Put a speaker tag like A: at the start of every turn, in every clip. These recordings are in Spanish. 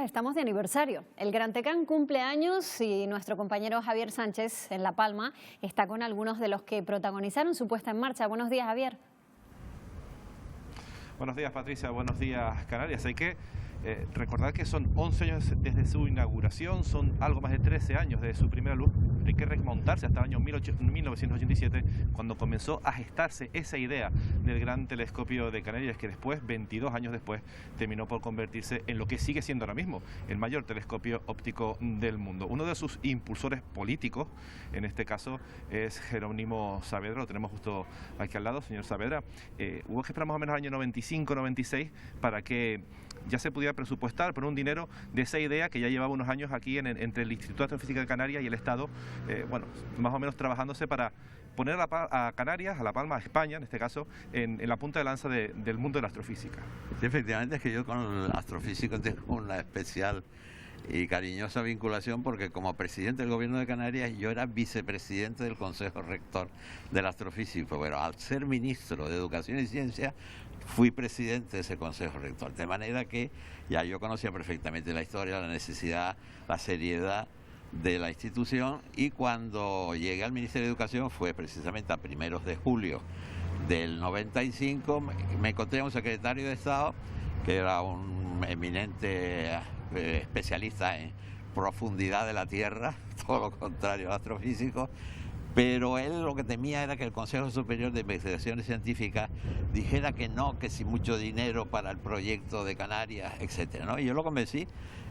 A: Estamos de aniversario. El Gran Tecán cumple años y nuestro compañero Javier Sánchez en La Palma está con algunos de los que protagonizaron su puesta en marcha. Buenos días, Javier.
B: Buenos días, Patricia. Buenos días, Canarias. Hay que recordar que son 11 años desde su inauguración, son algo más de 13 años desde su primera luz. Hay que remontarse hasta el año 1987, cuando comenzó a gestarse esa idea del Gran Telescopio de Canarias, que después, 22 años después, terminó por convertirse en lo que sigue siendo ahora mismo el mayor telescopio óptico del mundo. Uno de sus impulsores políticos, en este caso, es Jerónimo Saavedra. Lo tenemos justo aquí al lado, señor Saavedra. Hubo que esperar más o menos el año 95-96 para que ya se pudiera presupuestar por un dinero de esa idea que ya llevaba unos años aquí entre el Instituto de Astrofísica de Canarias y el Estado, bueno, más o menos trabajándose para poner a Canarias, a La Palma, a España, en este caso, en la punta de lanza del mundo de la astrofísica.
C: Sí, efectivamente, es que yo con el astrofísico tengo una especial y cariñosa vinculación, porque como presidente del gobierno de Canarias yo era vicepresidente del Consejo Rector del Astrofísico, pero al ser ministro de Educación y Ciencia fui presidente de ese Consejo Rector, de manera que ya yo conocía perfectamente la historia, la necesidad, la seriedad de la institución, y cuando llegué al Ministerio de Educación fue precisamente a primeros de julio del 95, me encontré a un secretario de Estado que era un eminente especialista en profundidad de la Tierra, todo lo contrario al astrofísico, pero él lo que temía era que el Consejo Superior de Investigaciones Científicas dijera que no, que si mucho dinero para el proyecto de Canarias, etcétera, ¿no? Y yo lo convencí,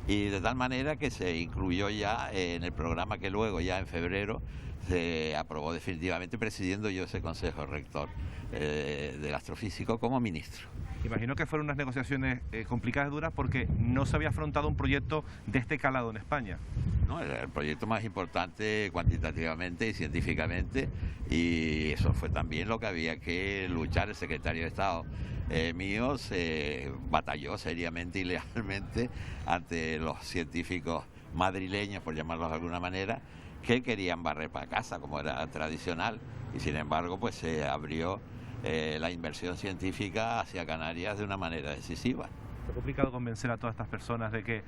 C: y de tal manera que se incluyó ya en el programa que luego, ya en febrero, se aprobó definitivamente, presidiendo yo ese Consejo Rector del Astrofísico como ministro.
B: Imagino que fueron unas negociaciones complicadas y duras, porque no se había afrontado un proyecto de este calado en España.
C: No, era el proyecto más importante cuantitativamente y científicamente, y eso fue también lo que había que luchar. El secretario de Estado mío se batalló seriamente y lealmente ante los científicos madrileños, por llamarlos de alguna manera, que querían barrer para casa, como era tradicional, y sin embargo pues se abrió la inversión científica hacia Canarias de una manera decisiva.
B: ¿Fue complicado convencer a todas estas personas de que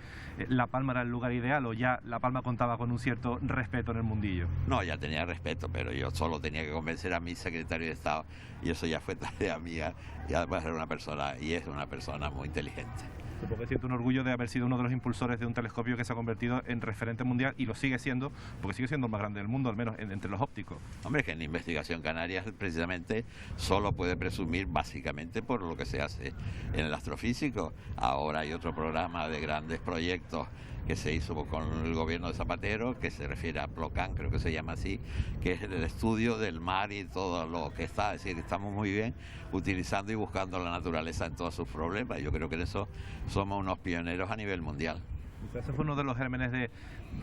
B: La Palma era el lugar ideal, o ya La Palma contaba con un cierto respeto en el mundillo?
C: No, ya tenía respeto, pero yo solo tenía que convencer a mi secretario de Estado, y eso ya fue tarea mía, y además era una persona, y es una persona muy inteligente.
B: Supongo que siento un orgullo de haber sido uno de los impulsores de un telescopio que se ha convertido en referente mundial, y lo sigue siendo, porque sigue siendo el más grande del mundo, al menos entre los ópticos.
C: Hombre, que en investigación Canarias precisamente solo puede presumir básicamente por lo que se hace en el astrofísico. Ahora hay otro programa de grandes proyectos que se hizo con el gobierno de Zapatero, que se refiere a PLOCAN, creo que se llama así, que es el estudio del mar y todo lo que está. Es decir, que estamos muy bien utilizando y buscando la naturaleza en todos sus problemas. Yo creo que en eso somos unos pioneros a nivel mundial.
B: Ese fue uno de los gérmenes de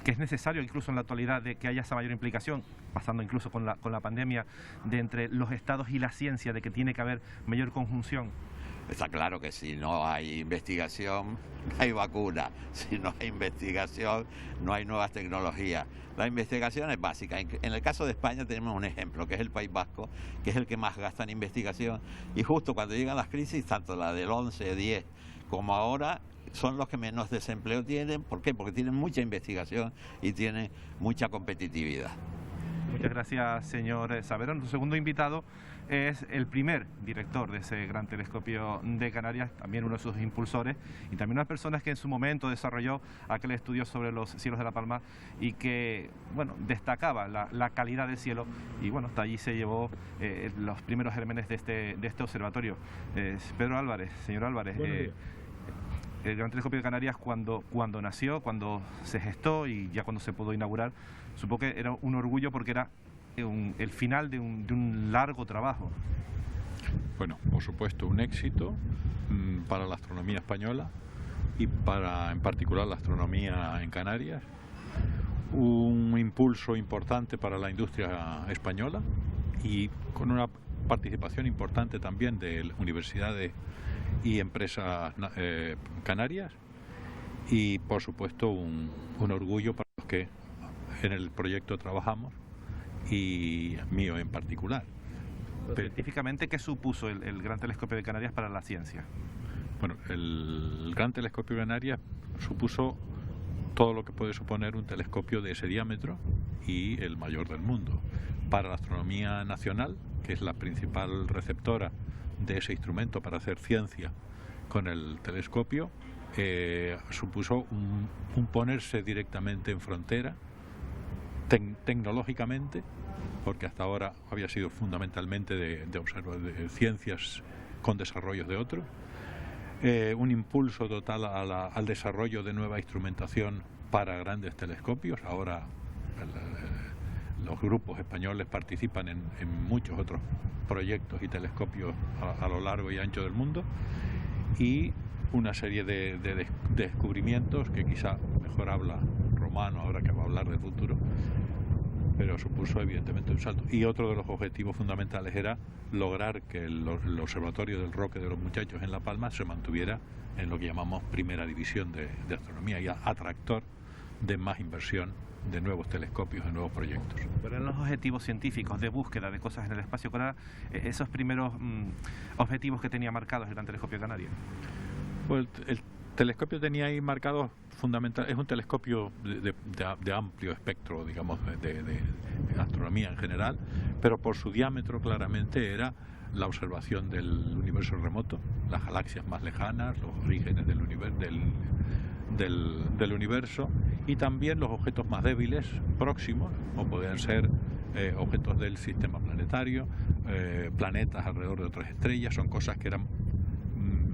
B: que es necesario, incluso en la actualidad, de que haya esa mayor implicación, pasando incluso con la pandemia, de entre los estados y la ciencia, de que tiene que haber mayor conjunción.
C: Está claro que si no hay investigación, no hay vacuna. Si no hay investigación, no hay nuevas tecnologías. La investigación es básica. En el caso de España tenemos un ejemplo, que es el País Vasco, que es el que más gasta en investigación. Y justo cuando llegan las crisis, tanto la del 11, 10, como ahora, son los que menos desempleo tienen. ¿Por qué? Porque tienen mucha investigación y tienen mucha competitividad.
B: Muchas gracias, señor Saavedra. Nuestro segundo invitado es el primer director de ese Gran Telescopio de Canarias, también uno de sus impulsores, y también una de las personas que en su momento desarrolló aquel estudio sobre los cielos de La Palma, y que, bueno, destacaba la calidad del cielo, y bueno, hasta allí se llevó los primeros gérmenes de este observatorio. Pedro Álvarez, señor Álvarez, el Gran Telescopio de Canarias, cuando nació, cuando se gestó y ya cuando se pudo inaugurar, supongo que era un orgullo, porque era el final de un largo trabajo.
D: Bueno, por supuesto, un éxito para la astronomía española y para, en particular, la astronomía en Canarias. Un impulso importante para la industria española, y con una participación importante también de universidades y empresas canarias, y por supuesto un orgullo para los que en el proyecto trabajamos, y mío en particular.
B: Científicamente, ¿qué supuso el Gran Telescopio de Canarias para la ciencia?
D: Bueno, el Gran Telescopio de Canarias supuso todo lo que puede suponer un telescopio de ese diámetro y el mayor del mundo. Para la astronomía nacional, que es la principal receptora de ese instrumento para hacer ciencia con el telescopio, supuso un ponerse directamente en frontera tecnológicamente, porque hasta ahora había sido fundamentalmente de ciencias con desarrollos de otros, un impulso total al desarrollo de nueva instrumentación para grandes telescopios. Ahora los grupos españoles participan en muchos otros proyectos y telescopios a lo largo y ancho del mundo, y una serie de descubrimientos que quizá mejor habla Romano ahora que va a hablar de futuro, pero supuso evidentemente un salto. Y otro de los objetivos fundamentales era lograr que el Observatorio del Roque de los Muchachos en La Palma se mantuviera en lo que llamamos primera división de astronomía y atractor de más inversión, de nuevos telescopios, de nuevos proyectos.
B: Pero en los objetivos científicos de búsqueda de cosas en el espacio, ¿cuáles eran esos primeros objetivos que tenía marcados el Gran Telescopio de Canarias?
D: Pues el telescopio tenía ahí marcados fundamental. Es un telescopio de amplio espectro, digamos, de astronomía en general, pero por su diámetro claramente era la observación del universo remoto, las galaxias más lejanas, los orígenes del universo, y también los objetos más débiles, próximos, o podían ser objetos del sistema planetario, planetas alrededor de otras estrellas. Son cosas que eran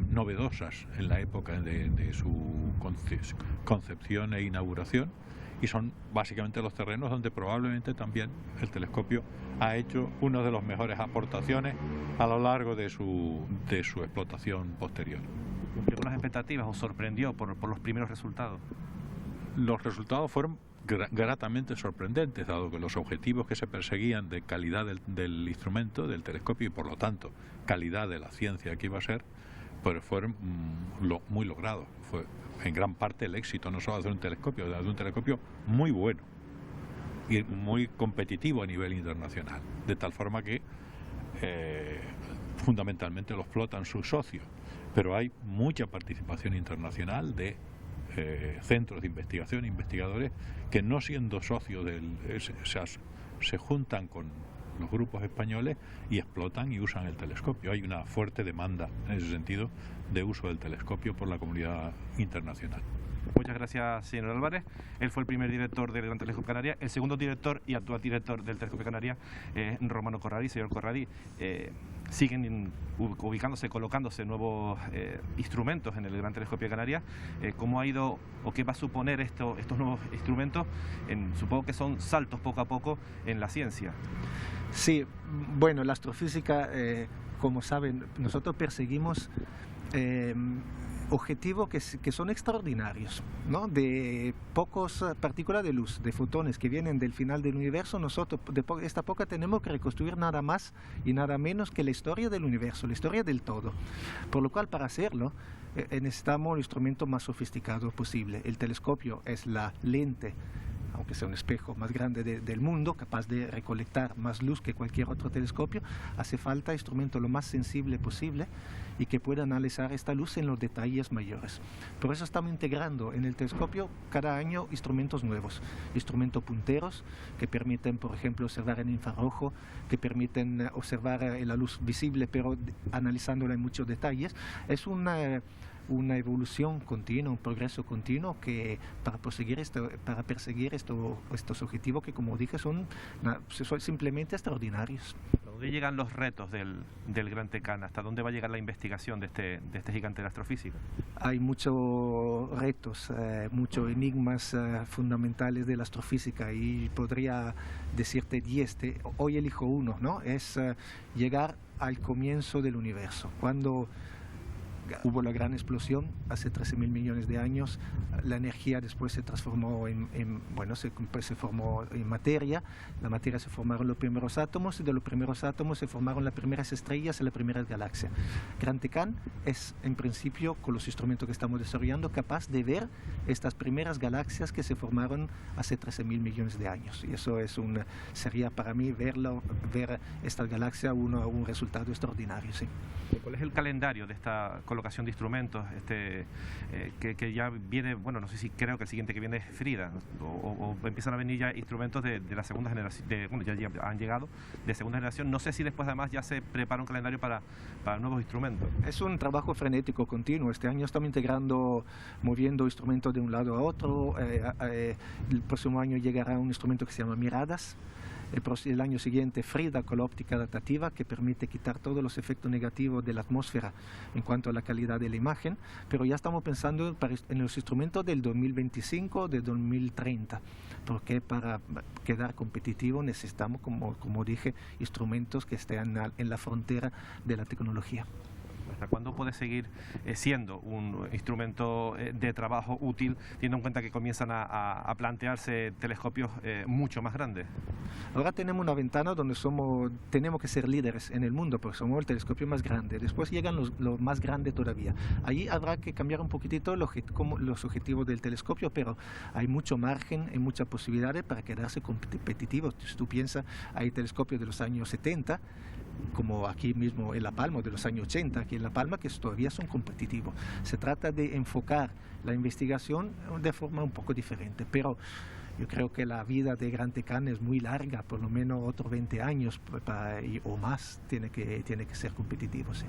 D: novedosas en la época de su concepción e inauguración, y son básicamente los terrenos donde probablemente también el telescopio ha hecho una de las mejores aportaciones a lo largo de su explotación posterior.
B: ¿Cumplió con las expectativas o sorprendió por los primeros resultados?
D: Los resultados fueron gratamente sorprendentes, dado que los objetivos que se perseguían de calidad del instrumento, del telescopio, y por lo tanto calidad de la ciencia que iba a ser, pues fueron muy logrados. Fue en gran parte el éxito no solo de un telescopio, de un telescopio muy bueno y muy competitivo a nivel internacional, de tal forma que fundamentalmente lo explotan sus socios, pero hay mucha participación internacional de centros de investigación, investigadores que, no siendo socios se juntan con los grupos españoles y explotan y usan el telescopio. Hay una fuerte demanda en ese sentido de uso del telescopio por la comunidad internacional.
B: Muchas gracias, señor Álvarez. Él fue el primer director del Gran Telescopio Canarias. El segundo director y actual director del Telescopio Canarias es Romano Corradi. Señor Corradi, siguen ubicándose, colocándose nuevos instrumentos en el Gran Telescopio de Canarias. ¿Cómo ha ido o qué va a suponer estos nuevos instrumentos? Supongo que son saltos poco a poco en la ciencia.
E: Sí, bueno, la astrofísica, como saben, nosotros perseguimos objetivos que son extraordinarios, ¿no? De pocos partículas de luz, de fotones que vienen del final del universo. Nosotros de esta poca tenemos que reconstruir nada más y nada menos que la historia del universo, la historia del todo. Por lo cual, para hacerlo, necesitamos el instrumento más sofisticado posible. El telescopio es la lente, aunque sea un espejo más grande del mundo, capaz de recolectar más luz que cualquier otro telescopio. Hace falta instrumento lo más sensible posible y que pueda analizar esta luz en los detalles mayores. Por eso estamos integrando en el telescopio cada año instrumentos nuevos, instrumentos punteros que permiten, por ejemplo, observar en infrarrojo, que permiten observar la luz visible pero analizándola en muchos detalles. Es una evolución continua, un progreso continuo que para perseguir estos objetivos que, como dije, son simplemente extraordinarios.
B: ¿A dónde llegan los retos del Gran Tecán? ¿Hasta dónde va a llegar la investigación de este gigante de la astrofísica?
E: Hay muchos retos, muchos enigmas fundamentales de la astrofísica, y podría decirte 10. Hoy elijo uno, ¿no? Es llegar al comienzo del universo. Cuando hubo la gran explosión hace 13.000 millones de años, la energía después se transformó se formó en materia, la materia se formaron los primeros átomos, y de los primeros átomos se formaron las primeras estrellas y las primeras galaxias. Gran Tecán es, en principio, con los instrumentos que estamos desarrollando, capaz de ver estas primeras galaxias que se formaron hace 13.000 millones de años, y eso sería para mí ver esta galaxia un resultado extraordinario, sí.
B: ¿Cuál es el calendario de esta colocación de instrumentos, que ya viene, bueno, no sé si creo que el siguiente que viene es Frida, o empiezan a venir ya instrumentos de la segunda generación, bueno, ya han llegado de segunda generación. No sé si después además ya se prepara un calendario para nuevos instrumentos.
E: Es un trabajo frenético continuo. Este año estamos integrando, moviendo instrumentos de un lado a otro. El próximo año llegará un instrumento que se llama Miradas. El año siguiente Frida con la óptica adaptativa, que permite quitar todos los efectos negativos de la atmósfera en cuanto a la calidad de la imagen, pero ya estamos pensando en los instrumentos del 2025, del 2030, porque para quedar competitivo necesitamos, como dije, instrumentos que estén en la frontera de la tecnología.
B: ¿Hasta cuándo puede seguir siendo un instrumento de trabajo útil, teniendo en cuenta que comienzan a plantearse telescopios mucho más grandes?
E: Ahora tenemos una ventana donde tenemos que ser líderes en el mundo, porque somos el telescopio más grande. Después llegan los más grandes todavía. Allí habrá que cambiar un poquitito los objetivos del telescopio, pero hay mucho margen, hay muchas posibilidades para quedarse competitivos. Si tú piensas, hay telescopios de los años 70, como aquí mismo en La Palma, de los años 80, aquí en La Palma, que todavía son competitivos. Se trata de enfocar la investigación de forma un poco diferente, pero yo creo que la vida de Gran Tecán es muy larga, por lo menos otros 20 años o más tiene que ser competitivo, sí.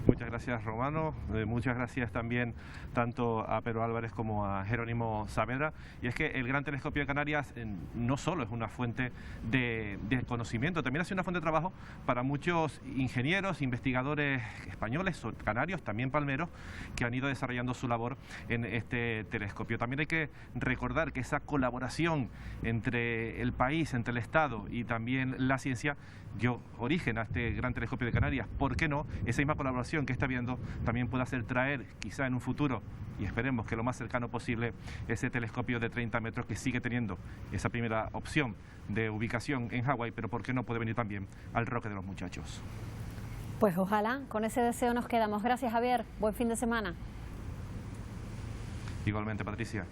B: Muchas gracias, Romano. Muchas gracias también tanto a Pedro Álvarez como a Jerónimo Saavedra. Y es que el Gran Telescopio de Canarias no solo es una fuente de conocimiento, también ha sido una fuente de trabajo para muchos ingenieros, investigadores españoles, canarios, también palmeros, que han ido desarrollando su labor en este telescopio. También hay que recordar que esa colaboración entre el país, entre el Estado y también la ciencia dio origen a este Gran Telescopio de Canarias. ¿Por qué no? Esa misma colaboración que está viendo también puede hacer traer, quizá en un futuro, y esperemos que lo más cercano posible, ese telescopio de 30 metros que sigue teniendo esa primera opción de ubicación en Hawái, pero ¿por qué no puede venir también al Roque de los Muchachos?
A: Pues ojalá, con ese deseo nos quedamos. Gracias, Javier. Buen fin de semana.
B: Igualmente, Patricia.